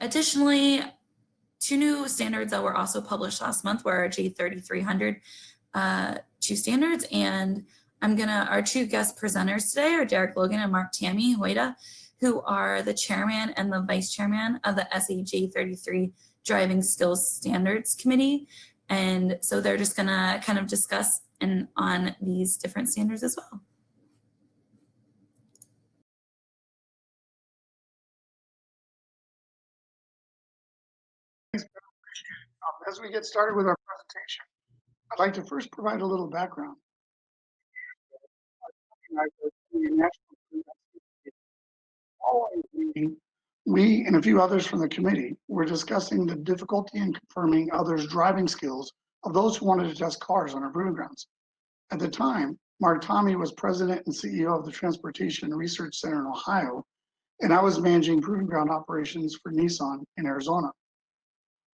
Additionally, two new standards that were also published last month were our J3300 two standards, and our two guest presenters today are Logan and Mark-Tami Hotta, who are the chairman and the vice chairman of the SAE J33 Driving Skills Standards Committee. And so they're just gonna kind of discuss on these different standards as well. As we get started with our presentation, I'd like to first provide a little background. We and a few others from the committee were discussing the difficulty in confirming others' driving skills of those who wanted to test cars on our proving grounds. At the time, Mark-Tami was president and CEO of the Transportation Research Center in Ohio, and I was managing proving ground operations for Nissan in Arizona.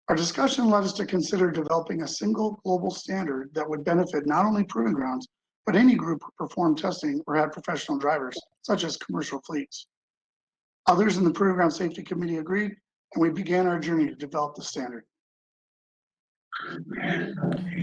Our discussion led us to consider developing a single global standard that would benefit not only proving grounds, but any group who performed testing or had professional drivers, such as commercial fleets. Others in the Proving Ground Safety Committee agreed, and we began our journey to develop the standard.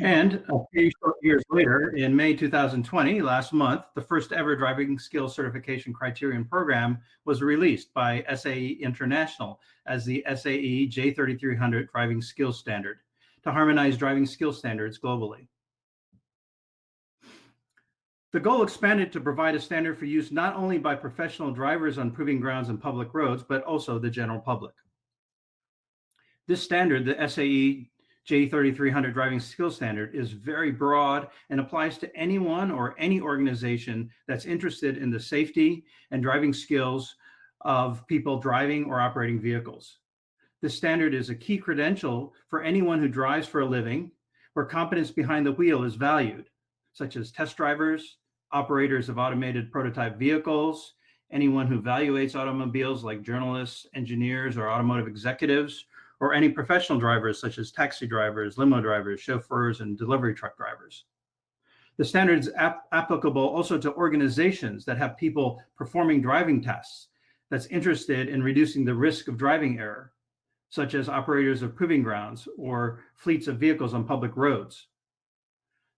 And a few short years later, in May 2020, last month, the first ever driving skills certification criterion program was released by SAE International as the SAE J3300 driving skills standard to harmonize driving skills standards globally. The goal expanded to provide a standard for use not only by professional drivers on proving grounds and public roads, but also the general public. This standard, the SAE J3300 driving skills standard, is very broad and applies to anyone or any organization that's interested in the safety and driving skills of people driving or operating vehicles. This standard is a key credential for anyone who drives for a living, where competence behind the wheel is valued, such as test drivers, operators of automated prototype vehicles, anyone who evaluates automobiles like journalists, engineers, or automotive executives, or any professional drivers such as taxi drivers, limo drivers, chauffeurs, and delivery truck drivers. The standard is applicable also to organizations that have people performing driving tests that's interested in reducing the risk of driving error, such as operators of proving grounds or fleets of vehicles on public roads.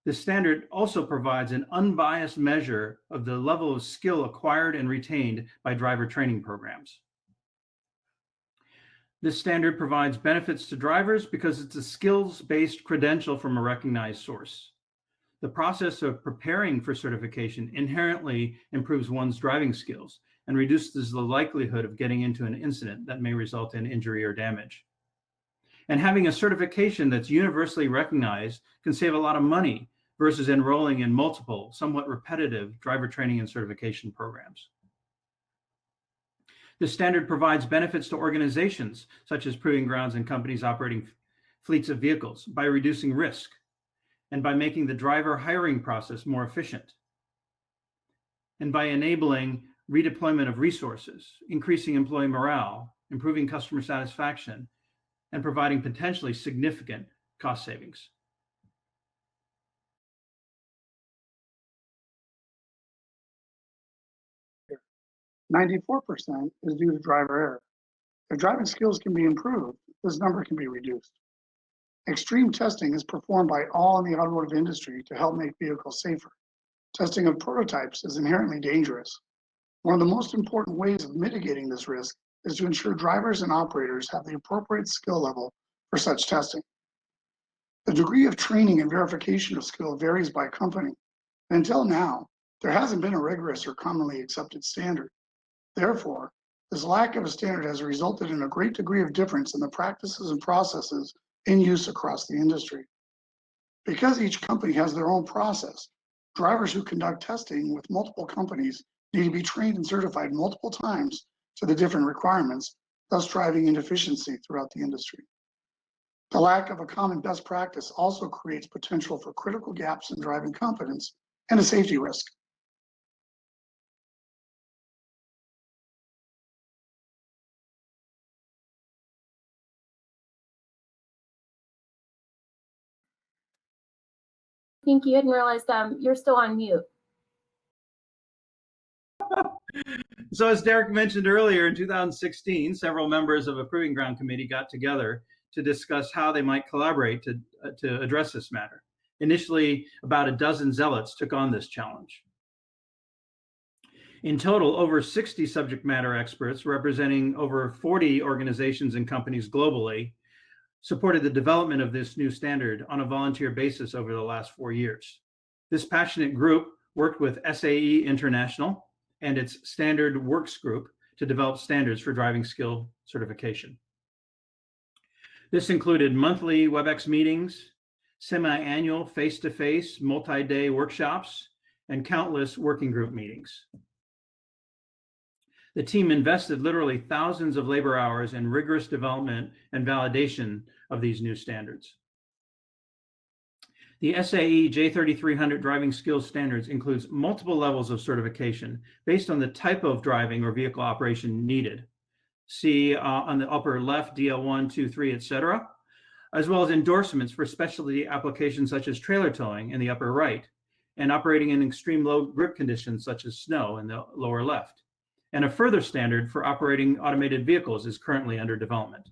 This standard also provides an unbiased measure of the level of skill acquired and retained by driver training programs. This standard provides benefits to drivers because it's a skills-based credential from a recognized source. The process of preparing for certification inherently improves one's driving skills and reduces the likelihood of getting into an incident that may result in injury or damage. And having a certification that's universally recognized can save a lot of money versus enrolling in multiple, somewhat repetitive driver training and certification programs. This standard provides benefits to organizations such as proving grounds and companies operating fleets of vehicles by reducing risk and by making the driver hiring process more efficient, and by enabling redeployment of resources, increasing employee morale, improving customer satisfaction, and providing potentially significant cost savings. 94% is due to driver error. If driving skills can be improved, this number can be reduced. Extreme testing is performed by all in the automotive industry to help make vehicles safer. Testing of prototypes is inherently dangerous. One of the most important ways of mitigating this risk is to ensure drivers and operators have the appropriate skill level for such testing. The degree of training and verification of skill varies by company, and until now, there hasn't been a rigorous or commonly accepted standard. Therefore, this lack of a standard has resulted in a great degree of difference in the practices and processes in use across the industry. Because each company has their own process, drivers who conduct testing with multiple companies need to be trained and certified multiple times to the different requirements, thus driving inefficiency throughout the industry. The lack of a common best practice also creates potential for critical gaps in driving competence and a safety risk. Pinky, I didn't realize you're still on mute. So as Derek mentioned earlier, in 2016, several members of a Proving Ground Committee got together to discuss how they might collaborate to address this matter. Initially, about a dozen zealots took on this challenge. In total, over 60 subject matter experts representing over 40 organizations and companies globally supported the development of this new standard on a volunteer basis over the last 4 years. This passionate group worked with SAE International and its Standard Works Group to develop standards for driving skill certification. This included monthly WebEx meetings, semi-annual face-to-face multi-day workshops, and countless working group meetings. The team invested literally thousands of labor hours in rigorous development and validation of these new standards. The SAE J3300 driving skills standards includes multiple levels of certification based on the type of driving or vehicle operation needed. See on the upper left, DL1, 2, 3, etc., as well as endorsements for specialty applications such as trailer towing in the upper right, and operating in extreme low grip conditions such as snow in the lower left. And a further standard for operating automated vehicles is currently under development.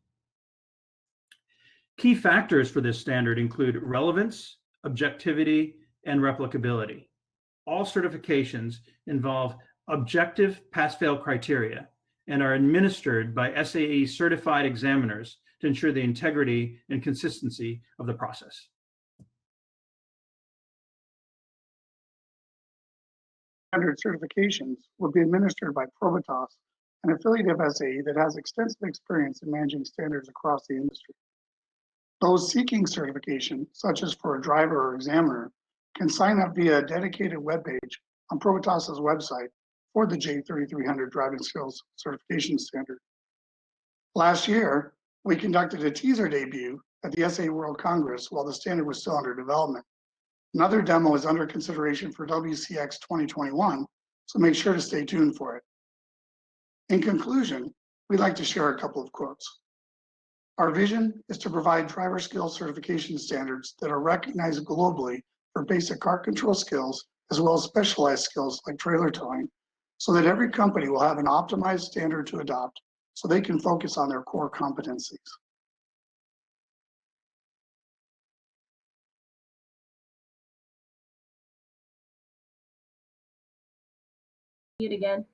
Key factors for this standard include relevance, objectivity, and replicability. All certifications involve objective pass-fail criteria and are administered by SAE certified examiners to ensure the integrity and consistency of the process. Standard certifications will be administered by Probitas, an affiliate of SAE that has extensive experience in managing standards across the industry. Those seeking certification, such as for a driver or examiner, can sign up via a dedicated webpage on Probitas's website for the J3300 driving skills certification standard. Last year, we conducted a teaser debut at the SAE World Congress while the standard was still under development. Another demo is under consideration for WCX 2021, so make sure to stay tuned for it. In conclusion, we'd like to share a couple of quotes. Our vision is to provide driver skill certification standards that are recognized globally for basic car control skills, as well as specialized skills like trailer towing, so that every company will have an optimized standard to adopt so they can focus on their core competencies. Mute again.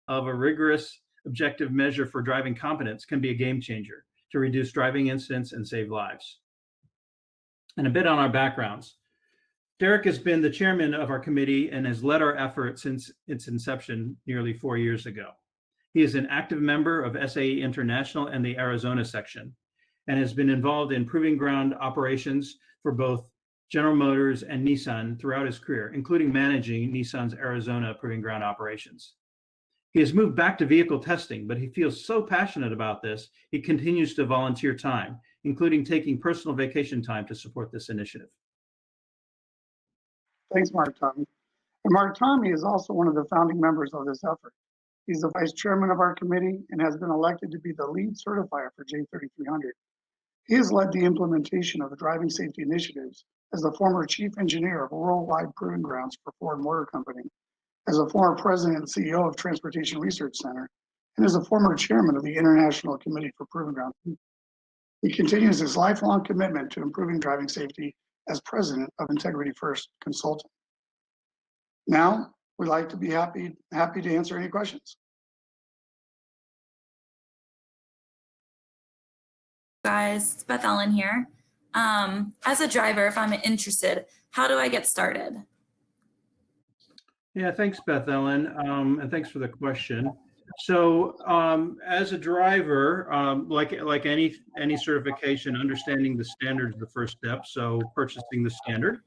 Of a rigorous objective measure for driving competence can be a game changer to reduce driving incidents and save lives. And a bit on our backgrounds. Derek has been the chairman of our committee and has led our effort since its inception nearly 4 years ago. He is an active member of SAE International and the Arizona section, and has been involved in proving ground operations for both General Motors and Nissan throughout his career, including managing Nissan's Arizona proving ground operations. He has moved back to vehicle testing, but he feels so passionate about this, he continues to volunteer time, including taking personal vacation time to support this initiative. Thanks, Mark-Tami. And Mark-Tami is also one of the founding members of this effort. He's the vice chairman of our committee and has been elected to be the lead certifier for J3300. He has led the implementation of the driving safety initiatives as the former chief engineer of worldwide proving grounds for Ford Motor Company, as a former president and CEO of Transportation Research Center, and as a former chairman of the International Committee for Proving Ground. He continues his lifelong commitment to improving driving safety as president of Integrity First Consulting. Now, we'd like to be happy to answer any questions. Guys, it's Beth Ellen here. As a driver, if I'm interested, how do I get started? Yeah, thanks, Beth Ellen, and thanks for the question. So, as a driver, like any certification, understanding the standard is the first step. So, purchasing the standard.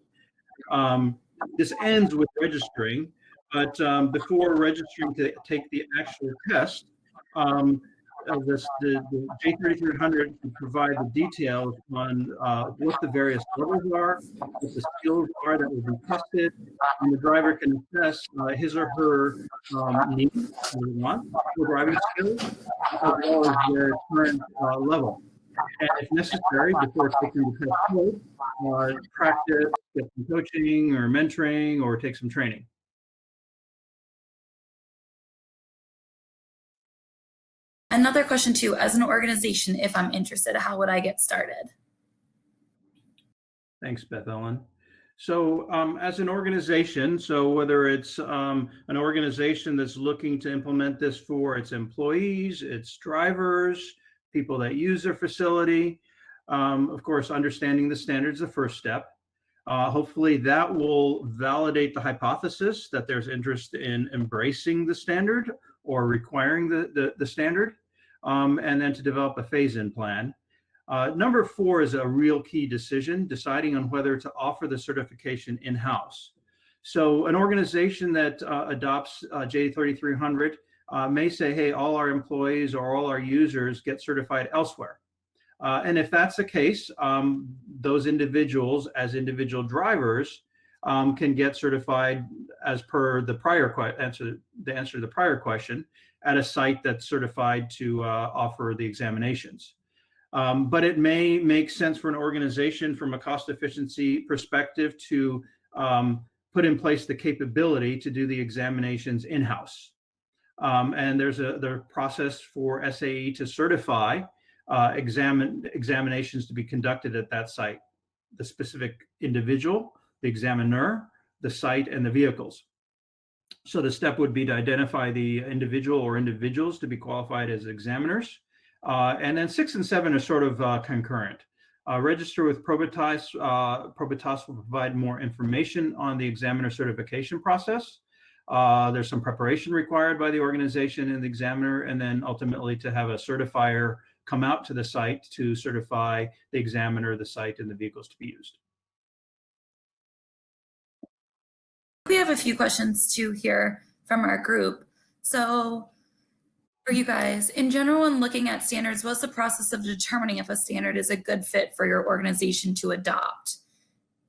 This ends with registering, but before registering to take the actual test, the J3300 can provide the details on what the various levels are, what the skills are that will be tested, and the driver can assess his or her needs or wants for driving skills, as well as their current level. And if necessary, before taking the test float, practice, get some coaching or mentoring, or take some training. Another question too, as an organization, if I'm interested, how would I get started? Thanks, Beth Ellen. So as an organization, so whether it's an organization that's looking to implement this for its employees, its drivers, people that use their facility, of course, understanding the standards is the first step. Hopefully that will validate the hypothesis that there's interest in embracing the standard or requiring the standard, and then to develop a phase-in plan. Number 4 is a real key decision, deciding on whether to offer the certification in-house. So an organization that adopts J3300 may say, hey, all our employees or all our users get certified elsewhere. And if that's the case, those individuals as individual drivers can get certified as per the prior answer to the prior question at a site that's certified to offer the examinations. But it may make sense for an organization from a cost efficiency perspective to put in place the capability to do the examinations in-house. And there's the process for SAE to certify examinations to be conducted at that site, the specific individual, the examiner, the site, and the vehicles. So the step would be to identify the individual or individuals to be qualified as examiners. And then 6 and 7 are sort of concurrent. Register with Probitas. Probitas will provide more information on the examiner certification process. There's some preparation required by the organization and the examiner, and then ultimately to have a certifier come out to the site to certify the examiner, the site, and the vehicles to be used. We have a few questions too here from our group. So for you guys, in general, when looking at standards, what's the process of determining if a standard is a good fit for your organization to adopt?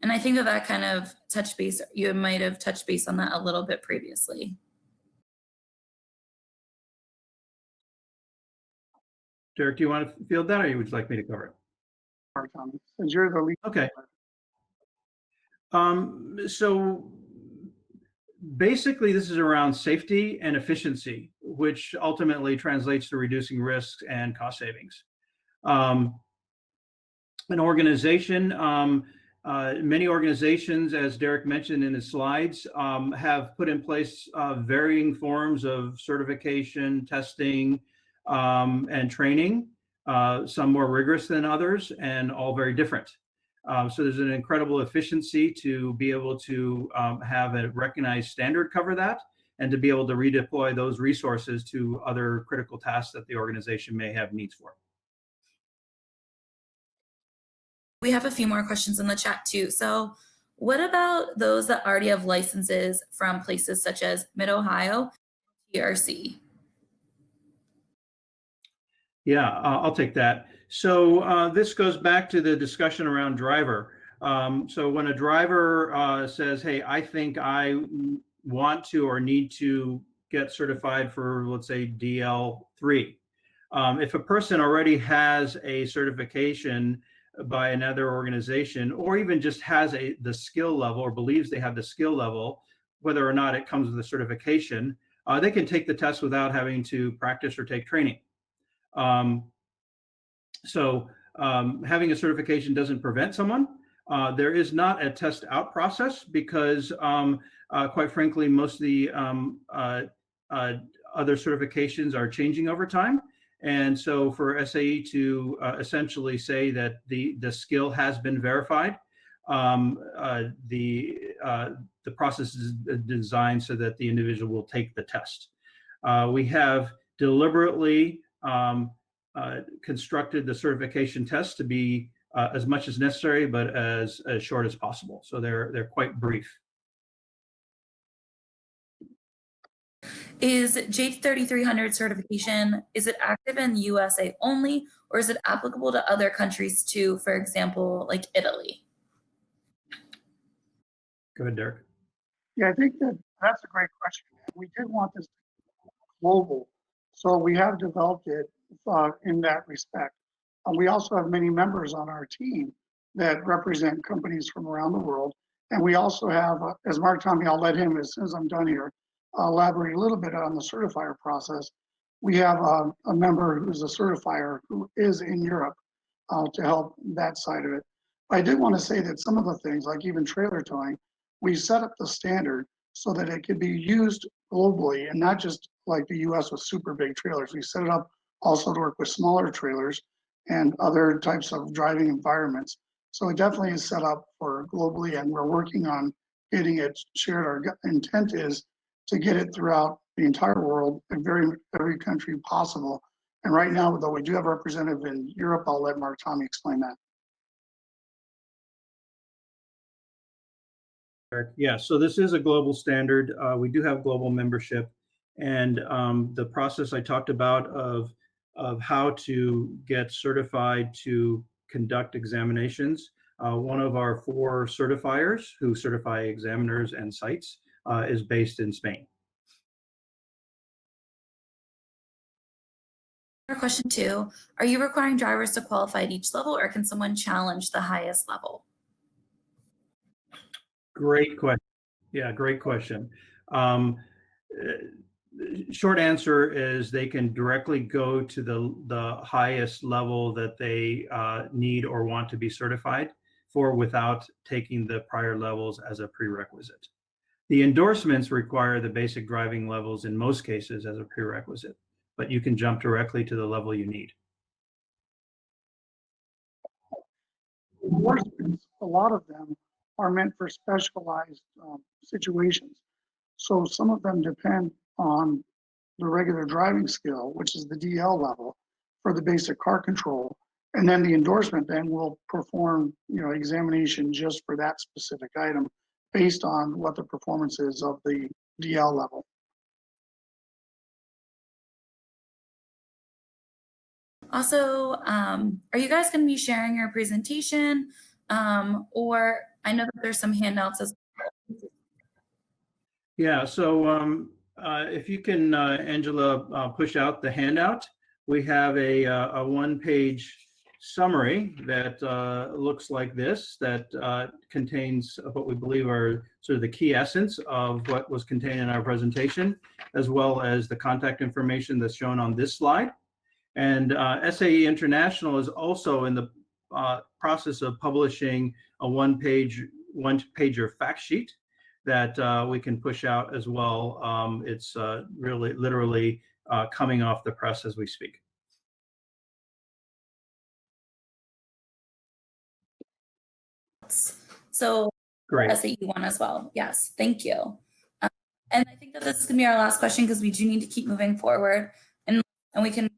And I think that kind of touched base, you might have touched base on that a little bit previously. Derek, do you want to field that, or would you like me to cover it? Mark-Tami, since you're the lead. Okay. So basically, this is around safety and efficiency, which ultimately translates to reducing risks and cost savings. An organization, many organizations, as Derek mentioned in his slides, have put in place varying forms of certification, testing, and training, some more rigorous than others, and all very different. So there's an incredible efficiency to be able to have a recognized standard cover that, and to be able to redeploy those resources to other critical tasks that the organization may have needs for. We have a few more questions in the chat too. So what about those that already have licenses from places such as Mid-Ohio, TRC? Yeah, I'll take that. So this goes back to the discussion around driver. So when a driver says, hey, I think I want to or need to get certified for, let's say, DL3. If a person already has a certification by another organization, or even just has the skill level or believes they have the skill level, whether or not it comes with a certification, they can take the test without having to practice or take training. Having a certification doesn't prevent someone. There is not a test out process because, quite frankly, most of the other certifications are changing over time. And so for SAE to essentially say that the skill has been verified, the process is designed so that the individual will take the test. We have deliberately constructed the certification test to be as much as necessary, but as short as possible. So they're quite brief. Is J3300 certification, is it active in the USA only, or is it applicable to other countries too, for example, like Italy? Go ahead, Derek. Yeah, I think that's a great question. We did want this global, so we have developed it in that respect. We also have many members on our team that represent companies from around the world. And we also have, as Mark-Tami, I'll let him, as soon as I'm done here, elaborate a little bit on the certifier process. We have a member who's a certifier who is in Europe to help that side of it. But I did want to say that some of the things, like even trailer towing, we set up the standard so that it could be used globally and not just like the US with super big trailers. We set it up also to work with smaller trailers and other types of driving environments. So it definitely is set up for globally, and we're working on getting it shared. Our intent is to get it throughout the entire world in every country possible. And right now, though we do have a representative in Europe, I'll let Mark-Tami explain that. Yeah, so this is a global standard. We do have global membership, and the process I talked about of how to get certified to conduct examinations. One of our 4 certifiers who certify examiners and sites is based in Spain. Question 2, are you requiring drivers to qualify at each level, or can someone challenge the highest level? Great question. Yeah, great question. Short answer is they can directly go to the highest level that they need or want to be certified for without taking the prior levels as a prerequisite. The endorsements require the basic driving levels in most cases as a prerequisite, but you can jump directly to the level you need. Endorsements, a lot of them are meant for specialized situations. So some of them depend on the regular driving skill, which is the DL level for the basic car control. And then the endorsement then will perform, examination just for that specific item based on what the performance is of the DL level. Also, are you guys going to be sharing your presentation? Or I know that there's some handouts as well. Yeah, so if you can, Angela, push out the handout. We have a one-page summary that looks like this, that contains what we believe are sort of the key essence of what was contained in our presentation, as well as the contact information that's shown on this slide. And SAE International is also in the process of publishing a one-pager fact sheet that we can push out as well. It's really literally coming off the press as we speak. So Great. SAE one as well. Yes, thank you. And I think that this is going to be our last question because we do need to keep moving forward, and we can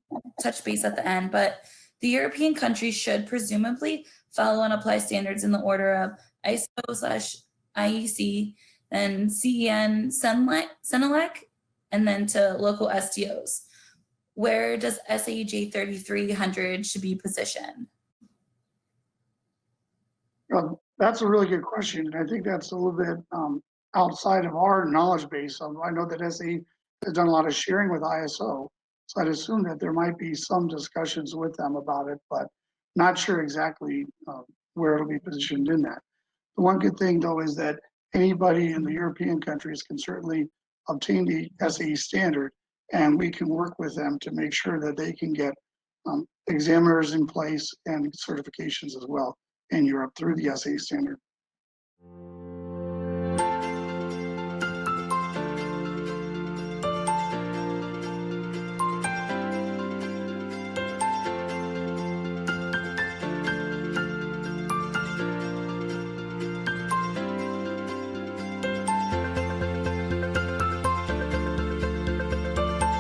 touch base at the end. But the European countries should presumably follow and apply standards in the order of ISO/IEC, then CEN, Senelec, and then to local STOs. Where does SAE J3300 should be positioned? That's a really good question. And I think that's a little bit outside of our knowledge base. I know that SAE has done a lot of sharing with ISO. So I'd assume that there might be some discussions with them about it, but not sure exactly where it'll be positioned in that. The one good thing though is that anybody in the European countries can certainly obtain the SAE standard, and we can work with them to make sure that they can get examiners in place and certifications as well in Europe through the SAE standard.